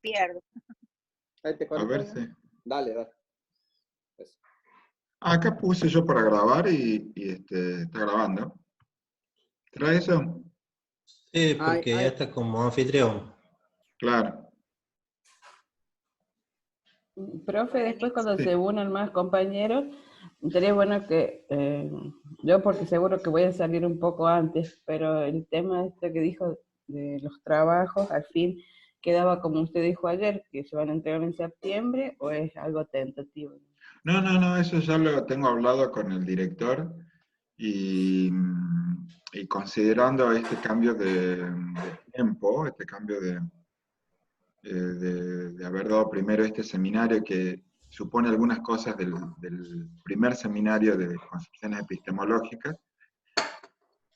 pierdo. Ahí te A ver conectas. si... Dale, dale. Eso. Acá puse yo para grabar y está grabando. ¿Trae eso? Sí, Ay, porque ya ay. está como anfitrión. Claro. Profe, después cuando Sí. se unan más compañeros, sería bueno que, yo porque seguro que voy a salir un poco antes, pero el tema este que dijo de los trabajos, al fin quedaba como usted dijo ayer, que se van a entregar en septiembre, o es algo tentativo. No, eso ya lo tengo hablado con el director y considerando este cambio de tiempo, este cambio de haber dado primero este seminario que supone algunas cosas del primer seminario de concepciones epistemológicas.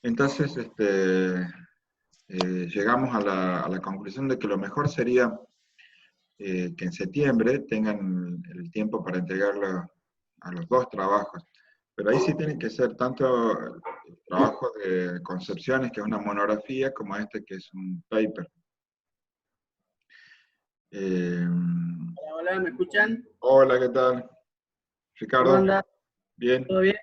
Entonces, llegamos a la conclusión de que lo mejor sería que en septiembre tengan el tiempo para entregarlo a los dos trabajos. Pero ahí sí tienen que ser tanto el trabajo de concepciones, que es una monografía, como este que es un paper. Hola, ¿me escuchan? Hola, ¿qué tal? Ricardo. ¿Cómo andás? Bien. ¿Todo bien?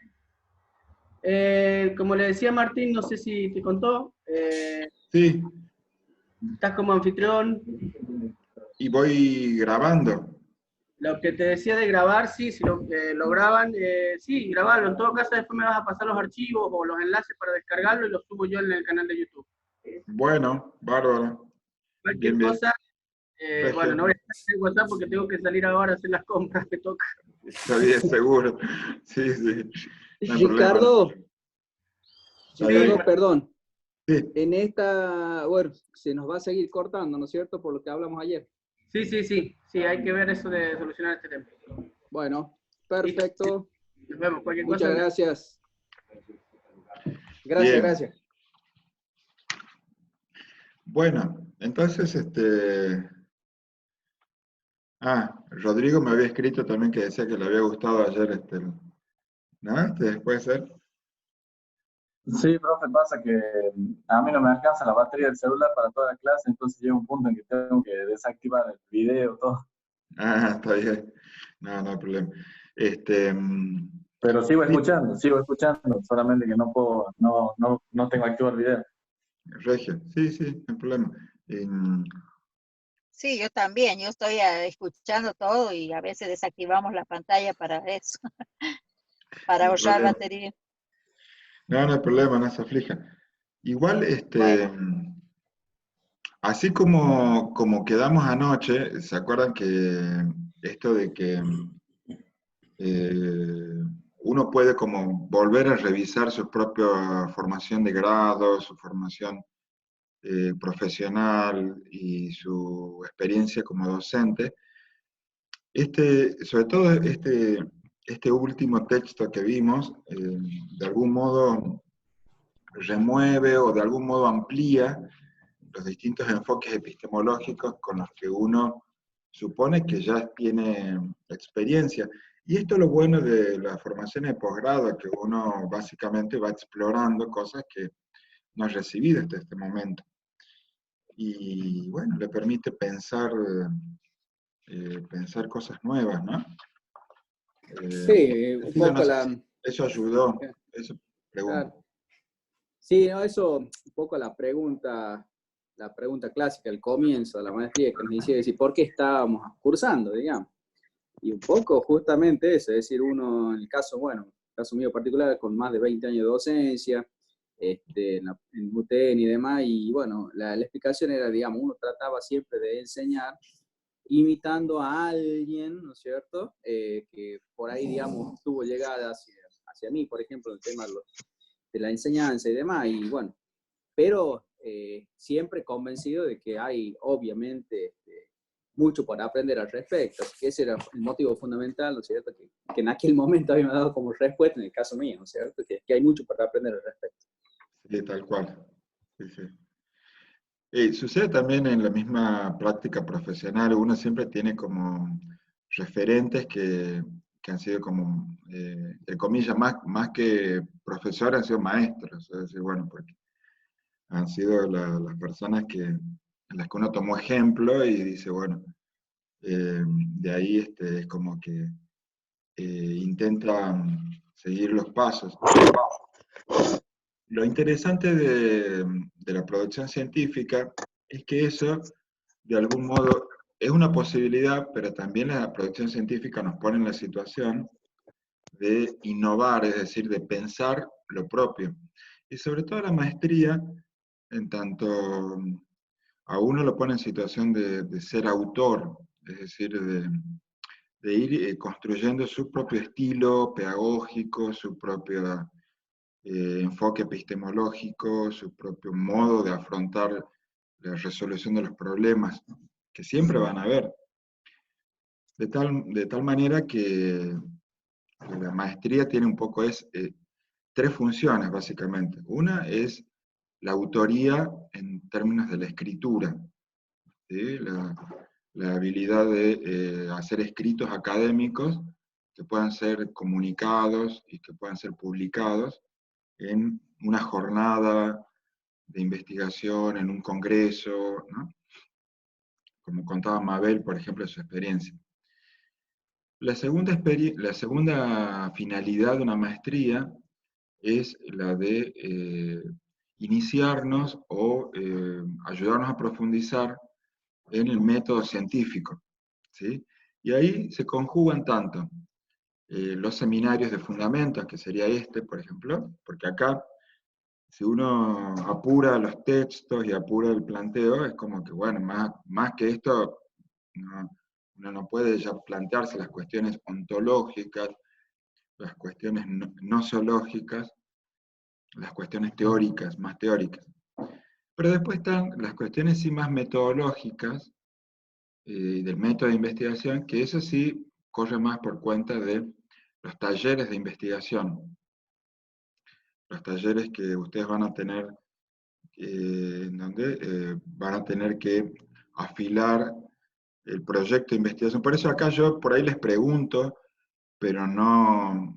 Como le decía Martín, no sé si te contó, Sí, estás como anfitrión. y voy grabando. Lo que te decía de grabar, sí, si lo graban, sí, grabarlo. En todo caso, después me vas a pasar los archivos o los enlaces para descargarlo y los subo yo en el canal de YouTube. Bueno, bárbaro. Cualquier Bien. cosa, Regio. bueno, no voy a estar en WhatsApp porque tengo que salir ahora a hacer las compras que toca. Está bien, seguro. Sí. No hay Ricardo, problema. Ricardo, perdón. Sí. En esta, bueno, se nos va a seguir cortando, ¿no es cierto? Por lo que hablamos ayer. Sí, hay que ver eso de solucionar este tema. Bueno, perfecto. Nos vemos, cualquier Muchas cosa. gracias. Bien. Gracias. Bueno, entonces, Rodrigo me había escrito también que decía que le había gustado ayer, ¿no? ¿Puede ser? Sí, profe, pasa que a mí no me alcanza la batería del celular para toda la clase, entonces llega un punto en que tengo que desactivar el video, todo. Está bien. No hay problema. Pero sigo escuchando, solamente que no puedo, no tengo activo el video. Regio, sí, no hay problema. Sí, yo también, yo estoy escuchando todo y a veces desactivamos la pantalla para eso, para ahorrar batería. No hay problema, no se aflija. Igual, Bueno. Así como quedamos anoche, ¿se acuerdan que esto de que uno puede como volver a revisar su propia formación de grado, su formación profesional y su experiencia como docente? Sobre todo este último texto que vimos, de algún modo remueve o de algún modo amplía los distintos enfoques epistemológicos con los que uno supone que ya tiene experiencia. Y esto es lo bueno de la formación de posgrado, que uno básicamente va explorando cosas que no ha recibido hasta este momento. Y bueno, le permite pensar cosas nuevas, ¿no? Sí, un poco eso ayudó, eso pregunto. Claro. Sí, no, eso, un poco la pregunta clásica, el comienzo de la maestría, que nos decía decir, ¿por qué estábamos cursando, digamos? Y un poco justamente eso, es decir, uno, en el caso, bueno, en el caso mío particular, con más de 20 años de docencia, en UTN y demás, y bueno, la explicación era, digamos, uno trataba siempre de enseñar imitando a alguien, ¿no es cierto?, que por ahí, digamos, tuvo llegada hacia mí, por ejemplo, el tema de la enseñanza y demás, y bueno, pero siempre convencido de que hay, obviamente, mucho por aprender al respecto, que ese era el motivo fundamental, ¿no es cierto?, que en aquel momento había dado como respuesta, en el caso mío, ¿no es cierto?, que hay mucho para aprender al respecto. Sí, tal cual. Sí. Sucede también en la misma práctica profesional, uno siempre tiene como referentes que han sido como, entre comillas, más que profesores, han sido maestros, es decir, bueno, porque han sido las personas que en las que uno tomó ejemplo y dice, bueno, de ahí es como que intenta seguir los pasos. Lo interesante de la producción científica es que eso, de algún modo, es una posibilidad, pero también la producción científica nos pone en la situación de innovar, es decir, de pensar lo propio. Y sobre todo la maestría, en tanto a uno lo pone en situación de ser autor, es decir, de ir construyendo su propio estilo pedagógico, su propio enfoque epistemológico, su propio modo de afrontar la resolución de los problemas, que siempre van a haber. De tal manera que la maestría tiene un poco tres funciones, básicamente. Una es la autoría en términos de la escritura, ¿sí? La habilidad de hacer escritos académicos que puedan ser comunicados y que puedan ser publicados en una jornada de investigación, en un congreso, ¿no? Como contaba Mabel, por ejemplo, de su experiencia. La segunda finalidad de una maestría es la de iniciarnos o ayudarnos a profundizar en el método científico, ¿sí? Y ahí se conjugan tanto los seminarios de fundamentos, que sería por ejemplo, porque acá, si uno apura los textos y apura el planteo, es como que, bueno, más que esto, uno no puede ya plantearse las cuestiones ontológicas, las cuestiones gnoseológicas, las cuestiones teóricas, más teóricas. Pero después están las cuestiones sí más metodológicas, del método de investigación, que eso sí corre más por cuenta de los talleres de investigación. Los talleres que ustedes van a tener, donde van a tener que afilar el proyecto de investigación. Por eso acá yo por ahí les pregunto, pero no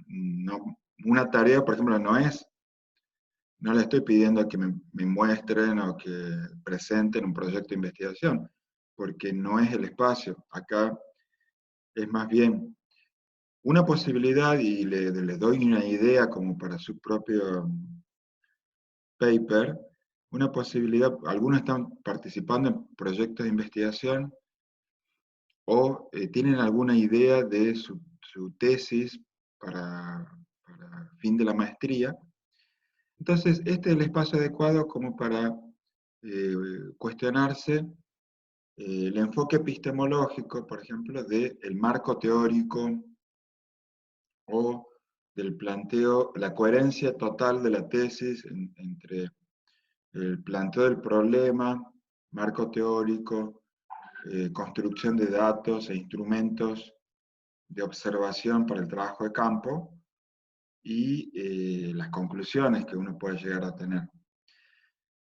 una tarea, por ejemplo, no le estoy pidiendo que me muestren o que presenten un proyecto de investigación, porque no es el espacio. Acá es más bien una posibilidad, y le doy una idea como para su propio paper, una posibilidad. Algunos están participando en proyectos de investigación o tienen alguna idea de su tesis para fin de la maestría. Entonces, este es el espacio adecuado como para cuestionarse el enfoque epistemológico, por ejemplo, del marco teórico o del planteo, la coherencia total de la tesis entre el planteo del problema, marco teórico, construcción de datos e instrumentos de observación para el trabajo de campo y las conclusiones que uno puede llegar a tener.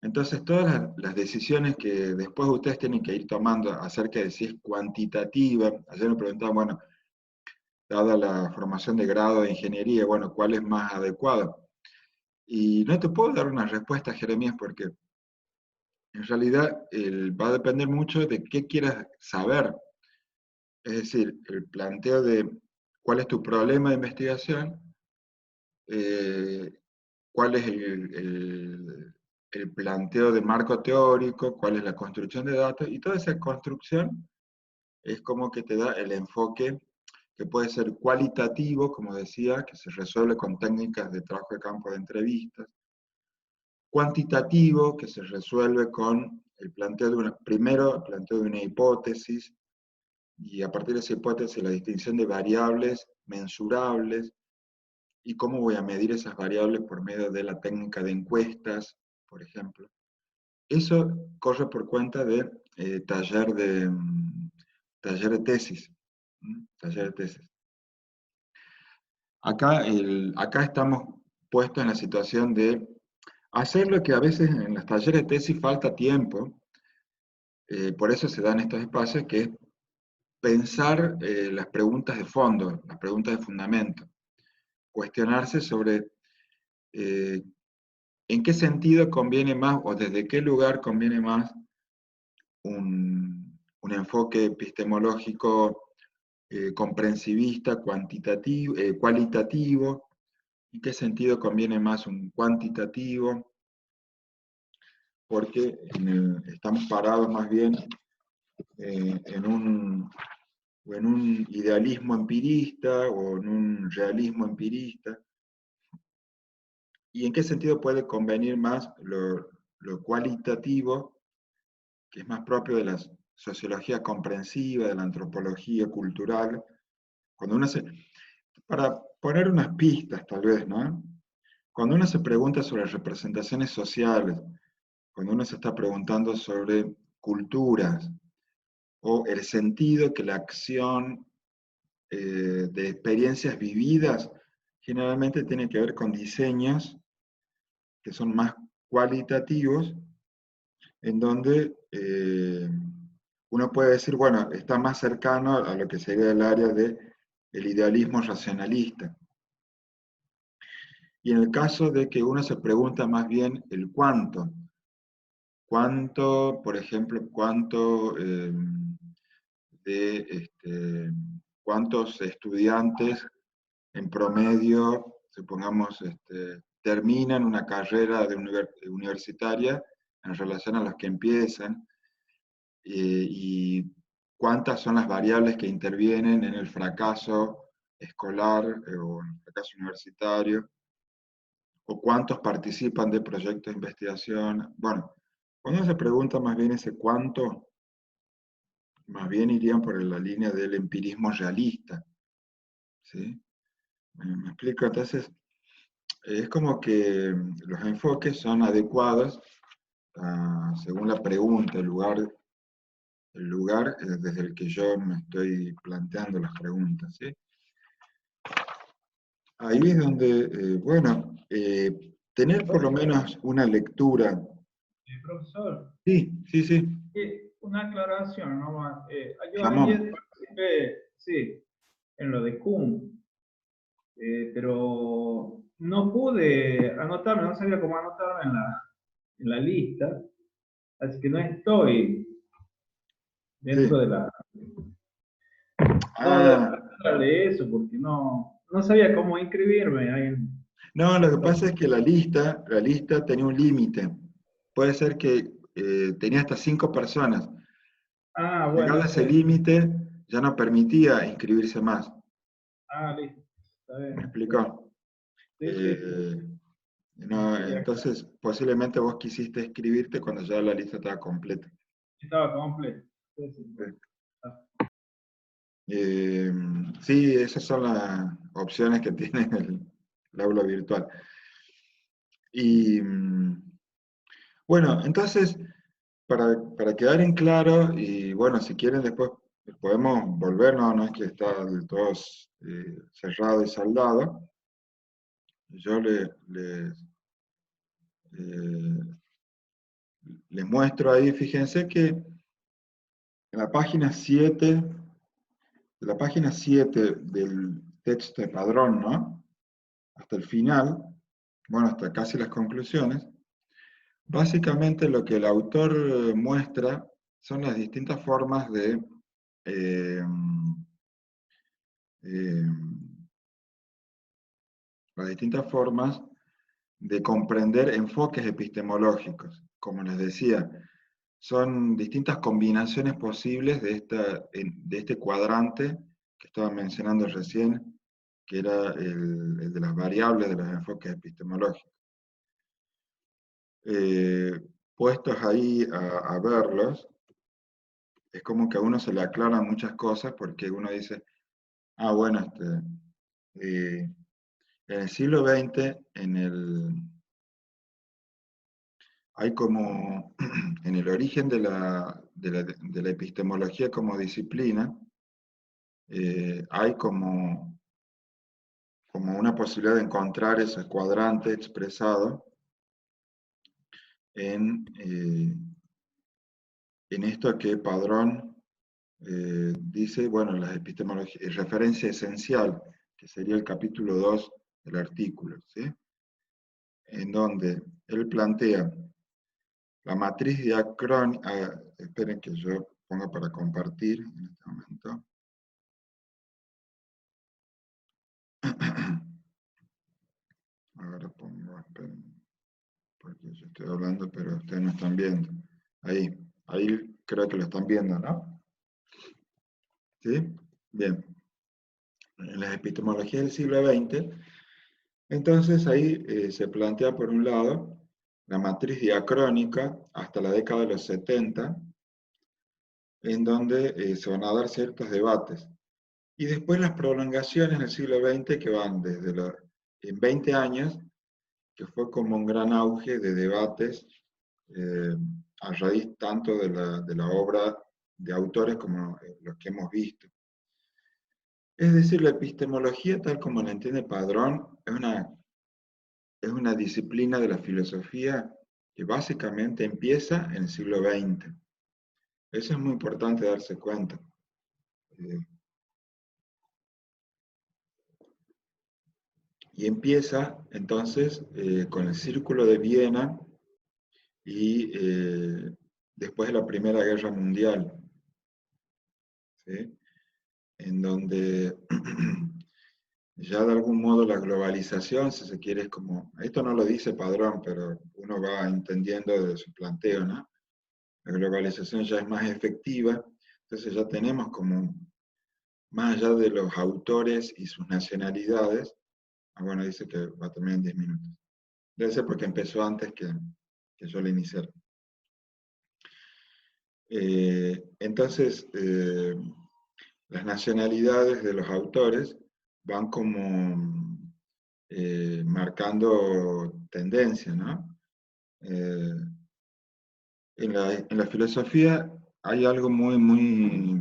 Entonces, todas las decisiones que después ustedes tienen que ir tomando acerca de si es cuantitativa, ayer me preguntaban, bueno, dada la formación de grado de ingeniería, bueno, ¿cuál es más adecuado? Y no te puedo dar una respuesta, Jeremías, porque en realidad va a depender mucho de qué quieras saber. Es decir, el planteo de cuál es tu problema de investigación, cuál es el planteo de marco teórico, cuál es la construcción de datos, y toda esa construcción es como que te da el enfoque que puede ser cualitativo, como decía, que se resuelve con técnicas de trabajo de campo de entrevistas, cuantitativo, que se resuelve con el planteo primero el planteo de una hipótesis, y a partir de esa hipótesis la distinción de variables mensurables, y cómo voy a medir esas variables por medio de la técnica de encuestas, por ejemplo. Eso corre por cuenta de taller de tesis. Taller de tesis. Acá estamos puestos en la situación de hacer lo que a veces en los talleres de tesis falta tiempo, por eso se dan estos espacios, que es pensar las preguntas de fondo, las preguntas de fundamento, cuestionarse sobre en qué sentido conviene más o desde qué lugar conviene más un enfoque epistemológico comprensivista, cualitativo. ¿En qué sentido conviene más un cuantitativo? Porque estamos parados más bien en un idealismo empirista o en un realismo empirista. ¿Y en qué sentido puede convenir más lo cualitativo, que es más propio de la sociología comprensiva, de la antropología cultural? Para poner unas pistas tal vez, ¿no? Cuando uno se pregunta sobre representaciones sociales, cuando uno se está preguntando sobre culturas, o el sentido que la acción de experiencias vividas generalmente tiene que ver con diseños que son más cualitativos, en donde uno puede decir, bueno, está más cercano a lo que sería el área del idealismo racionalista. Y en el caso de que uno se pregunta más bien el cuánto, por ejemplo, cuántos estudiantes en promedio, supongamos, terminan una carrera universitaria en relación a los que empiezan, y cuántas son las variables que intervienen en el fracaso escolar o en el fracaso universitario, o cuántos participan de proyectos de investigación. Bueno, cuando se pregunta más bien ese cuánto, más bien irían por la línea del empirismo realista, ¿sí? ¿Me explico? Entonces, es como que los enfoques son adecuados según la pregunta, el lugar desde el que yo me estoy planteando las preguntas, ¿sí? Ahí es donde, bueno, tener por lo menos una lectura. Profesor, Sí, sí, sí. una aclaración nomás. Yo Ramón. ayer participé, sí, en lo de Kuhn, pero no pude anotarme, no sabía cómo anotarme en la lista, así que no estoy dentro Sí. de la... Ah, de eso, porque no sabía cómo inscribirme ahí en... no, lo que pasa es que la lista tenía un límite. Puede ser que tenía hasta 5 personas. Ah, Llegado bueno, a ese sí. límite, ya no permitía inscribirse más. Ah, listo. Está bien. ¿Me explicó? Sí, sí. No, Quería- entonces, posiblemente vos quisiste inscribirte cuando ya la lista estaba completa. Estaba completo. Sí, sí, bueno. Sí, esas son las opciones que tiene el aula virtual. Y bueno, entonces, para quedar en claro, y bueno, si quieren después podemos volver, no es que está del todo cerrado y saldado. Yo les muestro ahí, fíjense que en la página 7, del texto de Padrón, ¿no? Hasta el final, bueno, hasta casi las conclusiones, básicamente lo que el autor muestra son las distintas formas de eh, comprender enfoques epistemológicos. Como les decía, son distintas combinaciones posibles de este cuadrante que estaba mencionando recién, que era el de las variables de los enfoques epistemológicos. Puestos ahí a verlos, es como que a uno se le aclaran muchas cosas, porque uno dice, ah, bueno, en el siglo XX, hay como, en el origen de la epistemología como disciplina, hay como una posibilidad de encontrar ese cuadrante expresado en esto que Padrón dice, bueno, la epistemología, referencia esencial, que sería el capítulo 2 del artículo, ¿sí? En donde él plantea la matriz diacrónica, esperen que yo ponga para compartir en este momento. Ahora pongo, esperen, porque yo estoy hablando, pero ustedes no están viendo. Ahí creo que lo están viendo, ¿no? ¿Sí? Bien. En las epistemologías del siglo XX, entonces ahí se plantea por un lado la matriz diacrónica hasta la década de los 70, en donde se van a dar ciertos debates. Y después las prolongaciones en el siglo XX que van desde en 20 años, que fue como un gran auge de debates a raíz tanto de la obra de autores como los que hemos visto. Es decir, la epistemología, tal como la entiende Padrón, es una disciplina de la filosofía que básicamente empieza en el siglo XX. Eso es muy importante darse cuenta. Y empieza entonces con el Círculo de Viena y después de la Primera Guerra Mundial, ¿sí? En donde ya de algún modo la globalización, si se quiere, es como, esto no lo dice Padrón, pero uno va entendiendo de su planteo, ¿no? La globalización ya es más efectiva, entonces ya tenemos como, más allá de los autores y sus nacionalidades, bueno, dice que va a terminar en 10 minutos. Debe ser porque empezó antes que yo lo iniciara. Entonces, las nacionalidades de los autores van como marcando tendencia, ¿no? En la filosofía hay algo muy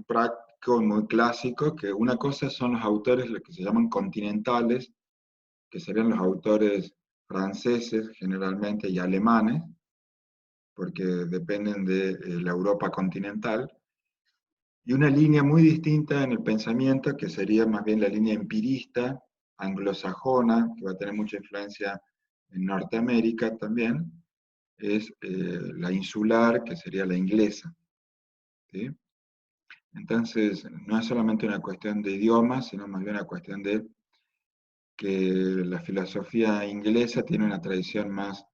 práctico, muy clásico, que una cosa son los autores, lo que se llaman continentales, que serían los autores franceses generalmente y alemanes, porque dependen de la Europa continental, y una línea muy distinta en el pensamiento, que sería más bien la línea empirista, anglosajona, que va a tener mucha influencia en Norteamérica también, es la insular, que sería la inglesa. ¿Sí? Entonces, no es solamente una cuestión de idiomas, sino más bien una cuestión de que la filosofía inglesa tiene una tradición más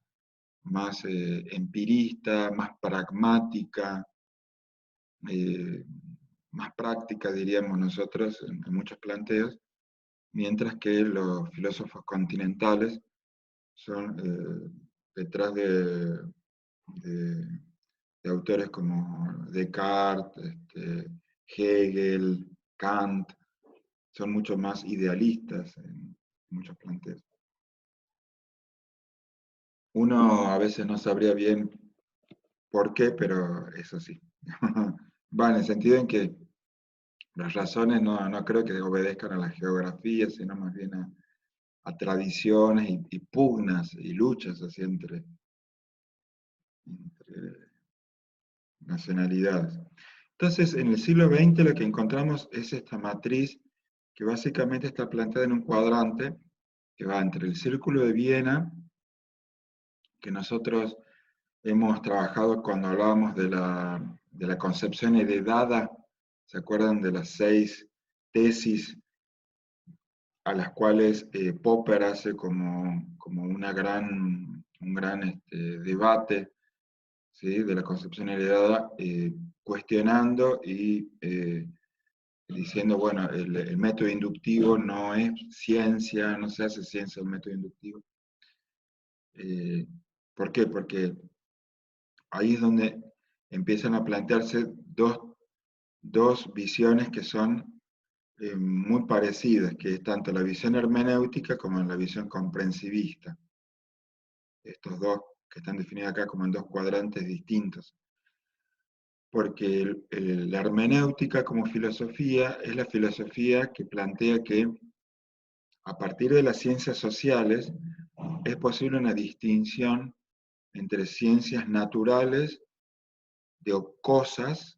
empirista, más pragmática, más práctica, diríamos nosotros, en muchos planteos, mientras que los filósofos continentales son detrás de autores como Descartes, Hegel, Kant, son mucho más idealistas en muchos planteos. Uno a veces no sabría bien por qué, pero es así. Va en el sentido en que las razones no creo que obedezcan a la geografía, sino más bien a tradiciones y pugnas y luchas así entre nacionalidades. Entonces, en el siglo XX lo que encontramos es esta matriz que básicamente está planteada en un cuadrante que va entre el Círculo de Viena, que nosotros hemos trabajado cuando hablábamos de la concepción heredada. ¿Se acuerdan de las 6 tesis a las cuales Popper hace como un gran debate, ¿sí? De la concepción heredada, cuestionando y diciendo, bueno, el método inductivo no es ciencia, no se hace ciencia el método inductivo. ¿Por qué? Porque ahí es donde empiezan a plantearse dos visiones que son muy parecidas, que es tanto la visión hermenéutica como la visión comprensivista. Estos dos que están definidos acá como en dos cuadrantes distintos. Porque la hermenéutica como filosofía es la filosofía que plantea que a partir de las ciencias sociales es posible una distinción entre ciencias naturales de cosas,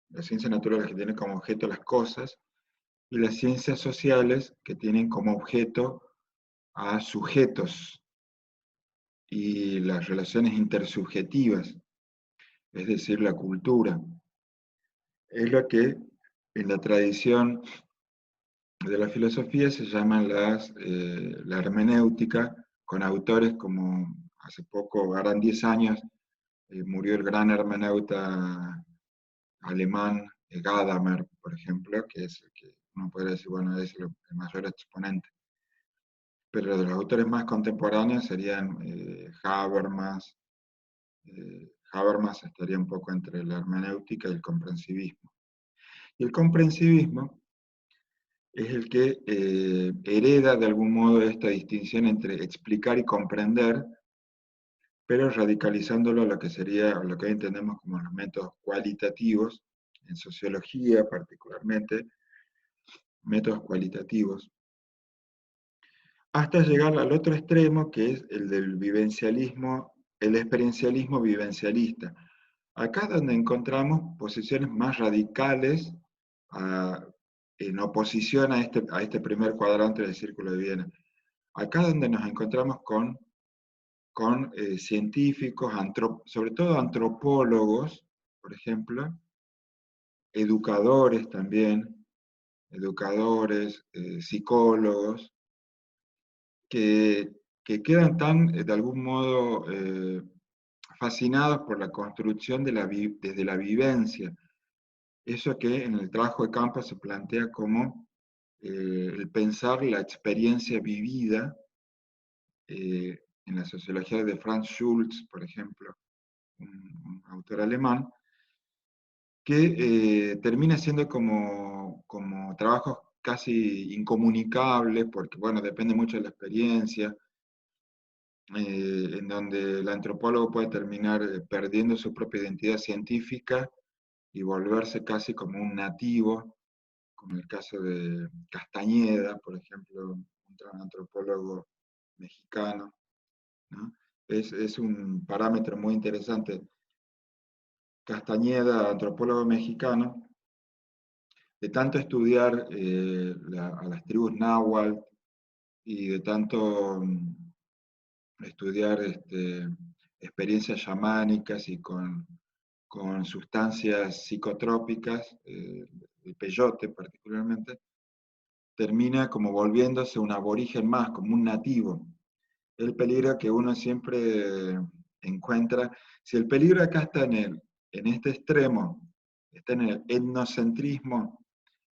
las ciencias naturales que tienen como objeto las cosas, y las ciencias sociales que tienen como objeto a sujetos. y las relaciones intersubjetivas, es decir, la cultura. Es lo que en la tradición de la filosofía se llama la hermenéutica, con autores como hace poco, harán 10 años, murió el gran hermeneuta alemán Gadamer, por ejemplo, que es el que uno podría decir, bueno, es el mayor exponente. Pero de los autores más contemporáneos serían Habermas. Habermas estaría un poco entre la hermenéutica y el comprensivismo. Y el comprensivismo es el que hereda de algún modo esta distinción entre explicar y comprender, pero radicalizándolo a lo que sería, lo que hoy entendemos como los métodos cualitativos, en sociología particularmente, métodos cualitativos, hasta llegar al otro extremo, que es el del vivencialismo, el experiencialismo vivencialista. Acá es donde encontramos posiciones más radicales en oposición a este primer cuadrante del Círculo de Viena. Acá es donde nos encontramos con científicos, sobre todo antropólogos, por ejemplo, educadores también, psicólogos, que quedan tan, de algún modo, fascinados por la construcción desde la vivencia. Eso que en el trabajo de campo se plantea como el pensar la experiencia vivida, en la sociología de Franz Schulz, por ejemplo, un autor alemán, que termina siendo como trabajos casi incomunicables, porque bueno, depende mucho de la experiencia, en donde el antropólogo puede terminar perdiendo su propia identidad científica y volverse casi como un nativo, como el caso de Castañeda, por ejemplo, un antropólogo mexicano, ¿no? Es un parámetro muy interesante. Castañeda, antropólogo mexicano, de tanto estudiar a las tribus náhuatl y de tanto estudiar experiencias chamánicas y con sustancias psicotrópicas, el peyote particularmente, termina como volviéndose un aborigen más, como un nativo. El peligro que uno siempre encuentra, si el peligro acá está en este extremo, está en el etnocentrismo,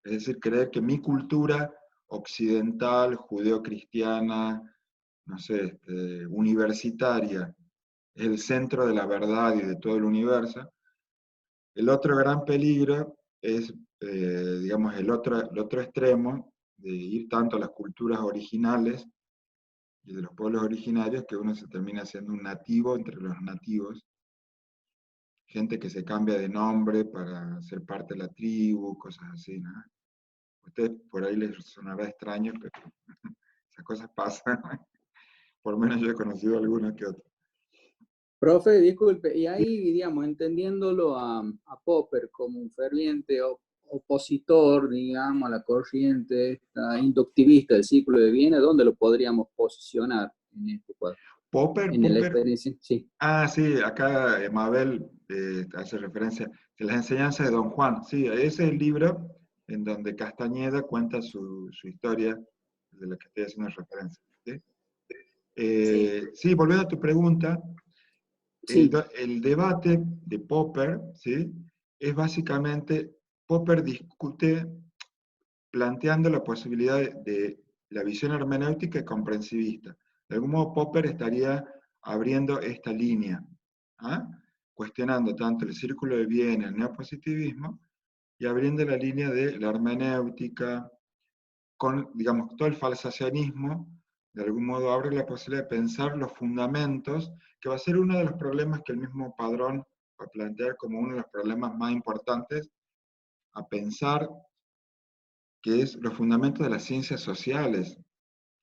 es decir, creer que mi cultura occidental, judeocristiana, no sé, universitaria, es el centro de la verdad y de todo el universo. El otro gran peligro es, digamos, el otro extremo, de ir tanto a las culturas originales y de los pueblos originarios, que uno se termina siendo un nativo entre los nativos, gente que se cambia de nombre para ser parte de la tribu, cosas así, ¿no? A ustedes por ahí les sonará extraño, pero esas cosas pasan. Por lo menos yo he conocido algunas que otras. Profe, disculpe, y ahí, digamos, entendiéndolo a Popper como un ferviente opositor, digamos, a la corriente inductivista del Círculo de Viena, ¿dónde lo podríamos posicionar en este cuadro? Popper, en la experiencia, sí. Ah, sí, acá Mabel hace referencia a las enseñanzas de Don Juan. Sí, ese es el libro en donde Castañeda cuenta su historia, de la que estoy haciendo referencia. ¿Sí? Sí, volviendo a tu pregunta, Sí. el debate de Popper, ¿sí? Es básicamente, Popper discute planteando la posibilidad de la visión hermenéutica y comprensivista. De algún modo Popper estaría abriendo esta línea, ¿ah? Cuestionando tanto el Círculo de Viena, el neopositivismo, y abriendo la línea de la hermenéutica, con, digamos, todo el falsacionismo, de algún modo abre la posibilidad de pensar los fundamentos, que va a ser uno de los problemas que el mismo Padrón va a plantear como uno de los problemas más importantes a pensar, que es los fundamentos de las ciencias sociales.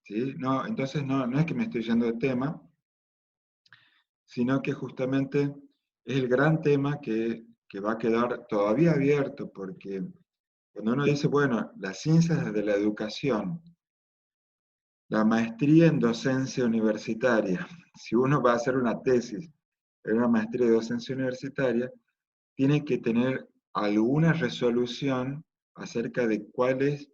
¿Sí? No, entonces no es que me estoy yendo de tema, sino que justamente es el gran tema que va a quedar todavía abierto, porque cuando uno dice, bueno, las ciencias desde la educación, La maestría en docencia universitaria. Si uno va a hacer una tesis en una maestría de docencia universitaria, tiene que tener alguna resolución acerca de cuál es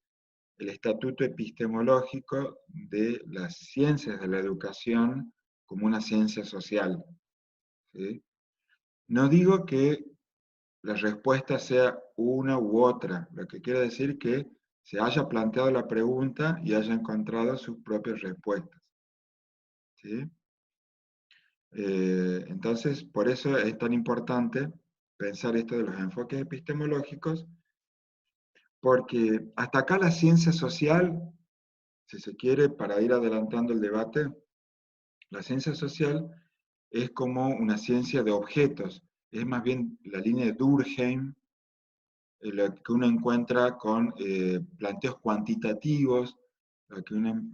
el estatuto epistemológico de las ciencias de la educación como una ciencia social. ¿Sí? No digo que la respuesta sea una u otra, lo que quiere decir que se haya planteado la pregunta y haya encontrado sus propias respuestas. ¿Sí? Entonces, por eso es tan importante pensar esto de los enfoques epistemológicos, porque hasta acá la ciencia social, si se quiere, para ir adelantando el debate, la ciencia social es como una ciencia de objetos, es más bien la línea de Durkheim, lo que uno encuentra con planteos cuantitativos, lo que uno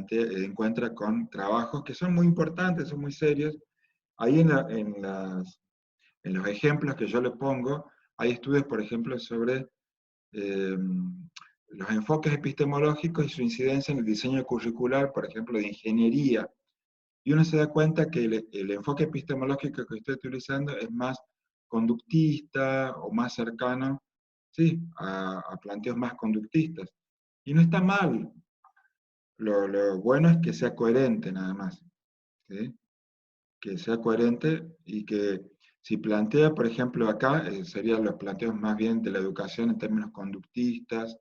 encuentra con trabajos que son muy importantes, son muy serios. Ahí en los ejemplos que yo le pongo, hay estudios, por ejemplo, sobre los enfoques epistemológicos y su incidencia en el diseño curricular, por ejemplo, de ingeniería. Y uno se da cuenta que el enfoque epistemológico que estoy utilizando es más conductista o más cercano, sí, a planteos más conductistas. Y no está mal. Lo bueno es que sea coherente nada más. ¿Sí? Que sea coherente y que si plantea, por ejemplo, acá, serían los planteos más bien de la educación en términos conductistas,